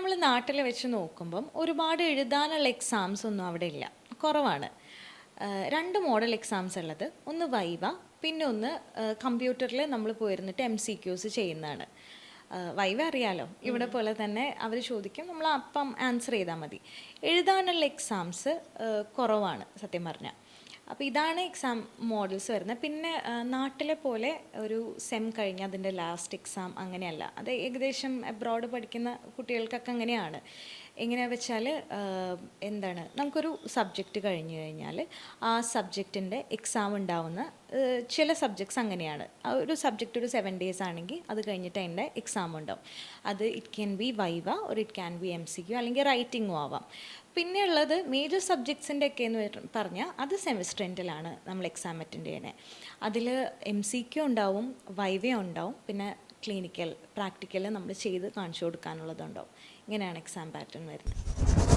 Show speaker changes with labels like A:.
A: നമ്മൾ നാട്ടിൽ വെച്ച് നോക്കുമ്പം ഒരുപാട് എഴുതാനുള്ള എക്സാംസ് ഒന്നും അവിടെ ഇല്ല, കുറവാണ്. രണ്ട് മോഡൽ എക്സാംസ് ഉള്ളത്, ഒന്ന് വൈവ, പിന്നെ ഒന്ന് കമ്പ്യൂട്ടറിൽ നമ്മൾ പോയിരുന്നിട്ട് MCQs ചെയ്യുന്നതാണ്. വൈവ അറിയാലോ, ഇവിടെ പോലെ തന്നെ അവർ ചോദിക്കും, നമ്മൾ അപ്പം ആൻസർ ചെയ്താൽ മതി. എഴുതാനുള്ള എക്സാംസ് കുറവാണ് സത്യം പറഞ്ഞാൽ. അപ്പോൾ ഇതാണ് എക്സാം മോഡൽസ് വരുന്നത്. പിന്നെ നാട്ടിലെ പോലെ ഒരു സെം കഴിഞ്ഞ് അതിൻ്റെ ലാസ്റ്റ് എക്സാം അങ്ങനെയല്ല. അത് ഏകദേശം അബ്രോഡ് പഠിക്കുന്ന കുട്ടികൾക്കൊക്കെ അങ്ങനെയാണ്. എങ്ങനെയാണെന്ന് വെച്ചാൽ എന്താണ്, നമുക്കൊരു സബ്ജക്റ്റ് കഴിഞ്ഞ് കഴിഞ്ഞാൽ ആ സബ്ജക്റ്റിൻ്റെ എക്സാം ഉണ്ടാവുന്ന ചില സബ്ജക്ട്സ് അങ്ങനെയാണ്. ഒരു സബ്ജക്റ്റ് ഒരു 7 days ആണെങ്കിൽ അത് കഴിഞ്ഞിട്ട് അതിൻ്റെ എക്സാം ഉണ്ടാവും. അത് it can be viva or it can be MCQ അല്ലെങ്കിൽ റൈറ്റിങ്ങും ആവാം. പിന്നെ ഉള്ളത് മേജർ സബ്ജക്ട്സിൻ്റെ ഒക്കെ എന്ന് പറഞ്ഞാൽ അത് സെമിസ്റ്റർ എൻഡിലാണ് നമ്മൾ എക്സാം അറ്റൻഡ് ചെയ്യണേ. അതിൽ MCQ ഉണ്ടാവും, വൈവ ഉണ്ടാവും, പിന്നെ ക്ലിനിക്കൽ പ്രാക്ടിക്കൽ നമ്മൾ ചെയ്ത് കാണിച്ചു കൊടുക്കാനുള്ളതുണ്ടാവും. ഇങ്ങനെയാണ് എക്സാം പാറ്റേൺ വരുന്നത്.